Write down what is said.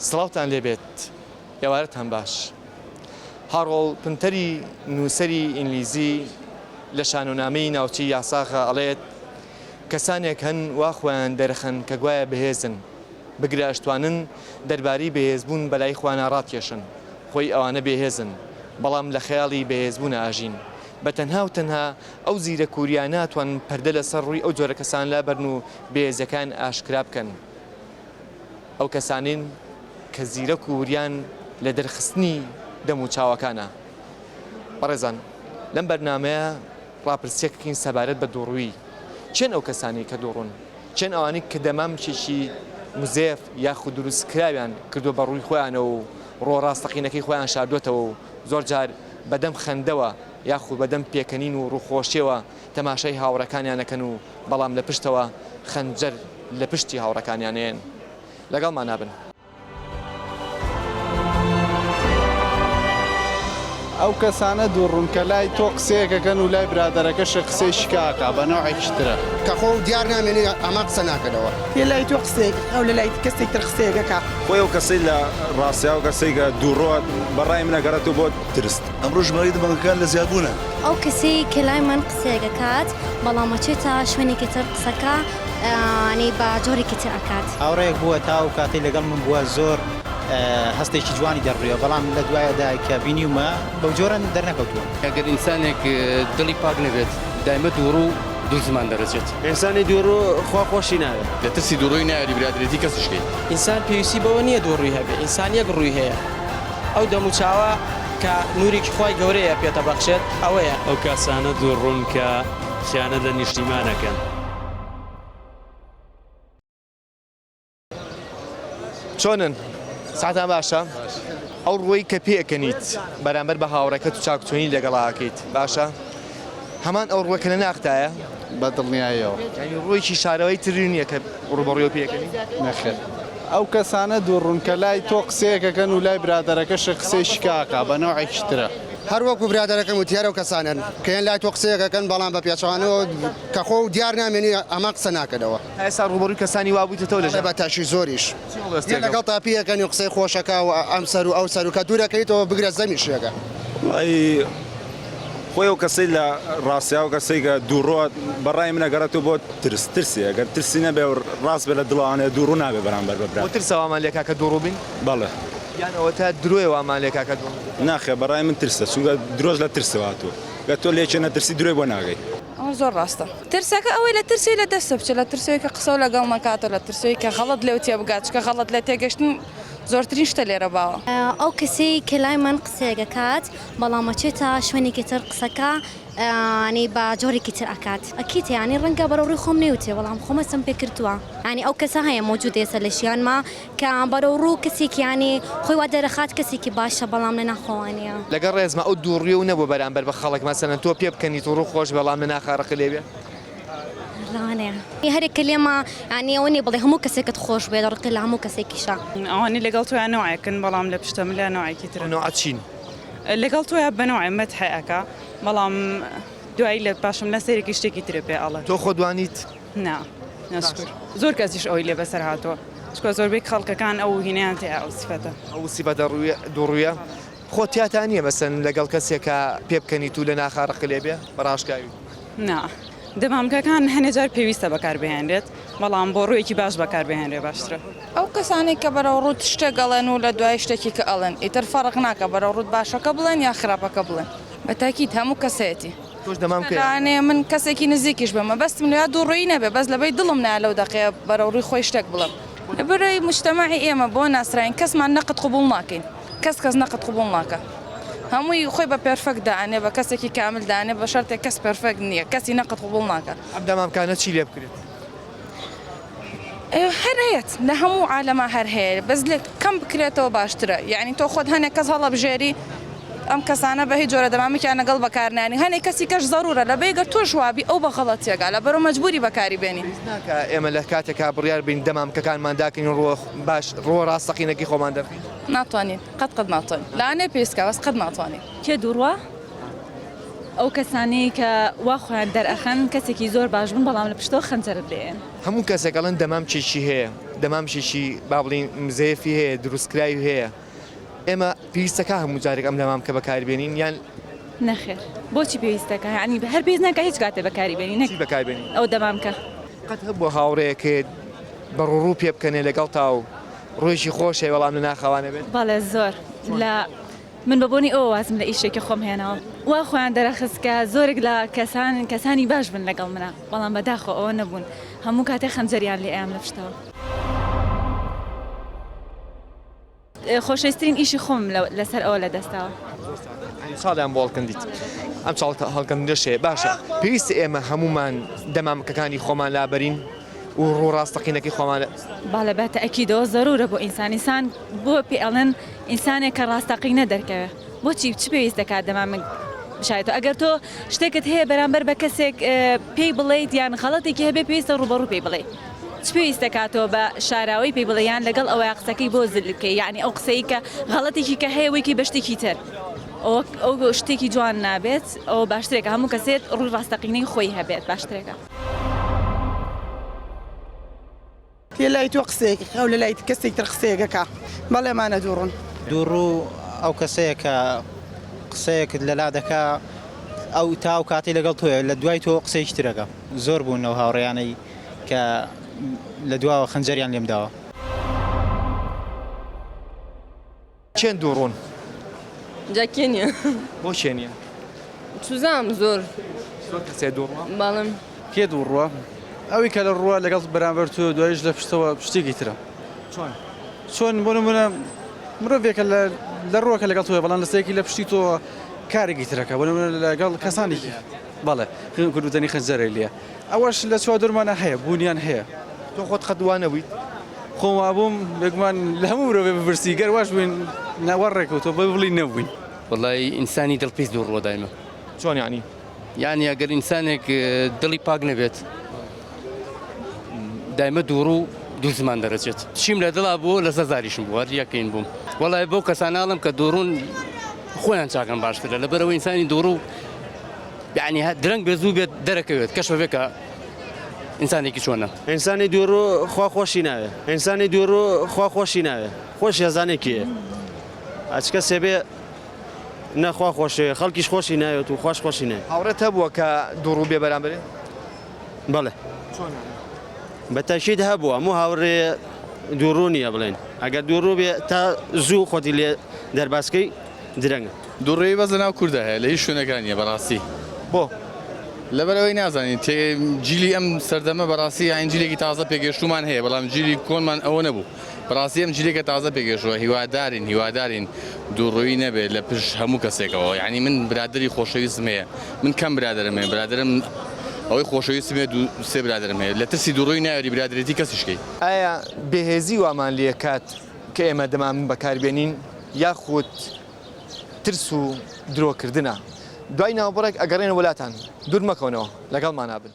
سڵاوتان لێبێت ئێوارەتان باش. هاڕۆڵ پنتەری نووسەری ئینگلیزی لە شانۆنامەی ناوچەی یاساخە ئەڵێت کەسانێک هەن وا خۆیان دەرەخەن کە گوایە بەهێزن بگرە ئەشتوانن دەربارەی بەهێزبوون بەلای خوانە ڕاتکێشن خۆی ئەوانە بێهێزن بەڵام لە خەیاڵی بەهێزبوون ئاژین بە تەنها و تەنها ئەو زیرە کووریان ناتوان پەردە لەسەر ڕووی ئەو جۆرە کەسان لابەرن و بێهێزەکان ئاشکرا بکەن. ئەو کەسانین کە زیرە کووریان لە دەرخستنی دەم و چاوەکانە. بەڕێزان لەم بەرنامەیە ڕاپرسیەکەین سەبارەت بە دووڕووی چێن ئەو کەسانی کە دووڕون چێن ئەوانەی کە دەمامچێکی مزێف یاخود دروستکراویان کردو بە ڕووی خۆیانە و ڕۆڕاستەقینەکەی خۆیان شاردوێتەوە و زۆر جار بەدەم خەندەوە یاخود بەدەم پێکەنین و ڕووخۆشیەوە تەماشای هاوڕەکانیانەکەن و بەڵام لە پشتەوە خەنجەر لە پشتی هاوڕەکانیانێن. لەگەڵمان نابن. ئەو کەسانە دووڕوون کە لای تۆ قسەیەکەکەن و لای برادەرەکەشە قسەی شکاکە بە نەوعێکی ترە کە خۆ دیار نامێنی ئەمە قسە ناکەنەوە پێ لای تۆ قسەیەک ئەو لە لای کەسێک تر قسەیەکەکە خۆی ئەو کەسەی لە ڕاستیا و کەسێک کە دووڕۆ بەڕای منەگەڕێتەوە بۆ ترست. ئەمڕۆ ژمارەی دمەکەکان لە زیادبوونە. ئەو کەسی کە لای من قسەیەکە کات بەڵام ئەچێتە شوێنێکی تر قسەکە ئەنی بە جۆرێکی تر ئەکات. هاوڕێک بووە تا و کاتی لەگەڵ من بووە زۆر هەستێکی جوانی دەڕێەوە بەڵام لە دوایەدا کە بینیومە بەو جۆرە دەرنەکەوتووە. ئەگەر ئینسانێک دڵی پاک نەبێت دایمە دووڕوو دوو زمان دەرەچێت. ئینسانی دووڕوو خوا خۆشی ناوێت لە ترسی دووڕووی نایەری برادرێتی کەسشکەیت. ئینسان پێویستی بەوە نییە دووڕووی هەبێ ئینسان یەک ڕووی هەیە ئەو دەموچاوە کە نورێکی خۆی گەورەیە پێتە بەخشێت ئەوەیە. ئەو کەسانە دووڕوون کە خیانەت لە نیشتیمانەکەن. چۆنن؟ ساعتان باشە؟ ئەو ڕووی کە پێکەنیت بەرامبەر بە هاوڕێکەت و چاکچۆنی لەگەڵاکەیت باشە؟ هەمان ئەو ڕووەکە لە ناختایە؟ بە دڵنیاییەوە. یعنی ڕوویکی شارەوەی تری نییە کە ڕوبەڕووی پێکەنی؟ نەخێر. ئەو کەسانە دووڕوون کە لای تۆ قسەیەکەکەن و لای برادەرەکەشە قسەی شکاکە بە نەوعێکی ترە. هەر وەکو برادەرەکەم وتیارە و کەسانن کەیان لای تۆ قسەیەکەکەن بەڵام بە پێچوانەوە کە خۆ دیار نامێنی ئەمە قسە ناکەنەوە. ئێستا ڕوبەڕووی کەسانی وابوویتەوە لەژێر بە تاشی زۆریش لەگەڵ تاپیەکەنی و قسەی خۆشەکە و ئەم سەر و ئەو سەر و کە دوورەکەیتەوە بگرە زەمیشێگە. خۆی ئەو کەسەی لە ڕاستیا و کەسێک کە دووڕۆ بەڕای منەگەڕێتەوە بۆ ترسی ئەگەر ترسی نەبێ و ڕاست بێ لە دڵانێ دووڕوو نابێ بەرامبەر بە برا. بۆ ترسەوامان لێ کاکە دووڕوو بین؟ بەڵێ. یانەوە تا درۆیەوامان لێ کاکە دووڕوو؟ ناخێ بەڕای من ترسە چونکە درۆژ لە ترسەوە هاتووە گە تۆ لێکێ نەترسی درۆی بۆ ناگەی. ئەوە زۆر ڕاستە. ترسەکە ئەوەی لە ترسی لە دەستە بچێت لە ترسەوەی کە قسە لەگەڵ نەکاتەوە لە ترسەوەی کە غەڵەت لێو تێ بگات چکە غەڵەت لە تێگەشتن زۆرترین شتە لێرە باوە. ئەو کەسی کە لای من قسەیەکە کات بەڵام ئەچێتە شوێنێکی تر قسەکە ئەنی بە جۆرێکی تر ئەکات. ئەکیت یانی ڕەنگە بەرەوڕووی خۆم نەوتێ بەڵام خۆمەسم پێ کردووە. ینی ئەو کەسە هەیە مۆجود ئێستا لە ژیانما کە بەرەوڕوو کەسێکی ینی خۆی وا دەرەخات کەسێکی باشە بەڵام لە ناخۆوانیە. لەگەڵ ڕێزمە ئەو دووڕووی و نەبوو بەرامبەر بە خەڵک مەسەلەن تۆ پێ بکەنیت و ڕوو خۆش بەڵام لە ناخارەقە لێبێ؟ هەرێک کلێمە ینی ئەوەنی بڵێ هەموو کەسێکت خۆش بێت ڕقی لە هەموو کەسێکیشە. ئەوانی لەگەڵ تۆیان نوعەکەن بەڵام لە پشتەم لە نوعێکی تر. نوعە چین؟ لەگەڵ تۆیان بە نوعێ مەدحەکە بەڵام دوایی لە پاشم لە سەرێکی شتێکی ترە پێ ئەڵێ. تۆ خۆ دوانیت؟ نا نەشکر. زۆر کەسیش ئەوی لێ بەسەر هاتووە چکە زۆربەی خەڵکەکان ئەو هینیان تێ ئەو سفەتە. ئەو سیفەتە دووڕوویە خۆ تیاتان نییە مەسەن لەگەڵ کەسێکە پێ بکەنیت و لە ناخارەقە لێبێ بەڕاشکاوی؟ نا. دەمامکەکان هەنێ جار پێویستە بەکاربهێنرێت بەڵام بۆ ڕوویەکی باش بەکاربهێنرێ باشترە. ئەو کەسانی کە بەرەوڕوت شتێک گەڵێن و لە دوای شتێکی کە ئەڵێن ئیتر فەرق ناکە بەرەوڕوت باشەکە بڵێن یا خراپەکە بڵێن بە تاکید هەموو کەسێتی. تۆش دەمام کەیانێ من کەسێکی نزیکیش بمە بەستم لە دووڕووی نەبێ بەس لەبەی دڵم نایە لەو دەقەیە بەرەوڕووی خۆی شتێک بڵم. لەبەرەوەی مجتەمەعی ئێمە بۆ ناسراین کەسمان نەقد قبوڵ ناکەین کەس نەقد قبوڵ ناکە. هەمووی خۆی بە پێرفەکت دانێ بە کەسێکی کامل دانێ بە شەرتێک کەس پێرفەکت نییە کەسی نەقد قبوڵ ناکە. ئەم دەمامکانە چی لێ بکرێت؟ هەر هەیەت لە هەموو عالەما هەر هەیە بەس لێ کەم بکرێتەوە باشترە. یعنی تۆ خۆت هەنێک کەس هەڵە بژێری ئەم کەسانە بە هیچ جۆرە دەمامێکیان لەگەڵ بەکارنانی هەنێک کەسی کەش زەرورە لە بێگەر تۆش وابی ئەو بە غەڵەتێکا لە بەرەو مەجبوری بەکاری بێنی. ناکە ئێمە لە کاتێکا بڕیار بین دەمامکەکانمان داکەین ڕووە باش ڕووە ڕاستەقینەکی خۆمان دەرخین. ناتوانین قەت ناتوانین لاانێ پێویستکە بەس قەت ناتوانین. کێ دووڕوە؟ ئەو کەسانی کە وا خۆیان دەرئەخەن کەسێکی زۆر باش بوون بەڵام لە پشتەوە خەنجەرت لێن. هەموو کەسێکەڵەن دەمام چێکی هەیە دەمامشیشی با بڵین مزەیەفی هەیە دروستکراوی هەیە ئێمە پێویستەکە هەموو جارێک ئەم دەمام کە بەکاربێنین یان نەخێر بۆچی پێویستەکە یعنی هەر پێویست ناکە هیچ کاتێ بەکاریبێنی نەک بەکاربێنین ئەو دەمامکە قەت هەبووە هاوڕەیەکێت بەڕوڕوو پێ بکەنێ لەگەڵ تا و ڕۆژی خۆشێ وەڵام لە ناخەوانە بێت بەڵێ زۆر لە من بەبوونی ئەوە وازم لە ئیشێکی خۆم هێناوە وا خۆیان دەرەخست کە زۆرێک لە کەسانی باش بن لەگەڵ منە بەڵام بەداخۆ ئەوە نەبوون هەموو کاتێک خەنجەریان لێ ئەیان لە پشتەوە خۆشەویستترین ئیشی خۆم لەسەر ئەوە لە دەستاوە ساڵیان بۆ هەڵکەندیت ئەم چاڵتە هەڵکەندشێ باشە پێویستە ئێمە هەمومان دەمامکەکانی خۆمان لابەرین و ڕوڕاستەقینەکەی خۆمان باڵە باتە ئەکیدەوە زەرورە بۆ ئینسان بۆ پێ ئەڵێن ئینسانێک کە ڕاستەقینە دەرکەوێ بۆچی چ پێویست دەکات دەمامک بشایەوە ئەگەر تۆ شتێکت هەیە بەرامبەر بە کەسێک پێی بڵێیت یان خەڵەتێکی هەبێ پێویستە ڕوبەڕوو پێی بڵێ چ پێویست دەکاتەوە بە شاراوی پێی بڵێیان لەگەڵ ئەوەی قسەکەی بۆ زل بکەی یعنی ئەو قسەی کە غەڵەتێکی کە هەیە وەیکی بە شتێکی تر ئەو شتێکی جوان نابێت ئەو باشترێکە هەموو کەسێت ڕووی ڕاستەقینەی خۆی هەبێت باشترێکە تێ لای تۆ قسەیەکی ئەو لە لای کەسێک تر قسەیەکەکە بەڵێمانە دووڕن دووڕوو ئەو کەسەیە کە قسەیەکت لەلا دەکا ئەو تاو کاتی لەگەڵ تۆیە لە دوای تۆ قسەیەکی ترەکە زۆر بوونەوە هاوڕێیانەی کە لە دواوە خەنجەریان لێم داوە چێن دووڕۆن جاکێنیە بۆ شوێنیە سوزام زۆر کەسێ دووڕوە باڵم کێ دووڕوە ئەوی کە لە ڕووە لەگەڵ بەرامبەر تۆ دوایش لە پشتەوە شتێکی ترە چۆن بۆ نمونە مرۆڤێکە لە ڕووەکە لەگەڵ تۆە بەڵام لەستەیەکی لە پشتی تۆ کارێکی ترەکە بۆ نمونە لەگەڵ کەسانێکی بەڵێ کوردوتنی خەنجەرە لێ ئەوەش لە چوادرمانە هەیە بوونیان هەیە تۆ خۆت خەدوانە بوویت خۆما بووم بێگومان لە هەموو مرۆڤێ بپرسی گەر واش بووین ناوەڕێکەوتۆ بڵی نەبووین وڵی ئینسانی دڵپیس دووڕۆ دایمە چۆن یانی یعنی ئەگەر ئینسانێک دڵی پاک نەبێت دایمە دووڕ و دوو زمان دەرەچێت چیم لە دڵا بوو لە سەزاریشم بوو هەر یەکەین بووم وڵای بۆ کەساناڵم کە دووڕون خۆیان چاکەن باشترە لەبەرەوە ئینسانی دووڕ و یعنی درەنگ بێ زوو بێت دەرەکەوێت کەشە بێکە ئینسانێکی چۆنە ئینسانی دووڕۆ خوا خۆشی ناوێ ئینسانی دووڕۆ خوا خۆشی ناوێ خۆش ێزانێکیە ئەچکە سێبێ نەخوا خۆشێ خەڵکیش خۆشی ناوێت و خۆش خۆشی ناوێت هاوڕێت هەبووە کە دووڕوو بێ بەرامبەرێ بەڵێ بەتەشید هەبووە هەموو هاوڕێ دووڕوو نییە بڵێن ئەگەر دووڕوو بێ تا زوو خۆتی لێ دەرباسکەی درەنگە دووڕێی بەز لەناو کووردە هەیە لە هیچ شوێنەکانیە بەڕاستی بۆ لەبەرەوەی نازانین جیلی ئەم سەردەمە بەڕاستی ئاینجیلێکی تازە پێگەشتومان هەیە بەڵام جیلی کۆنمان ئەوە نەبوو بەڕاستی ئەم جیلێکە تازە پێگەشتووە هیوادارین دووڕۆیی نەبێت لە پشت هەموو کەسێکەوە یعنی من برادری خۆشەویستم هەیە من کەم برادرم هەیە برادرم ئەوەی خۆشەویستم هەیە سێ برادرم هەیە لە ترسی دووڕۆی ناوێری برادرێتی کەسیشکەی ئایا بێهێزی وامان لێ کات کە ئێمە دەمان بەکاربێنین یاخود ترس و درۆکردنە دوای ناوبڕێک ئەگەڕێنە وڵاتان دوور مەکەونەوە لەگەڵمان نابن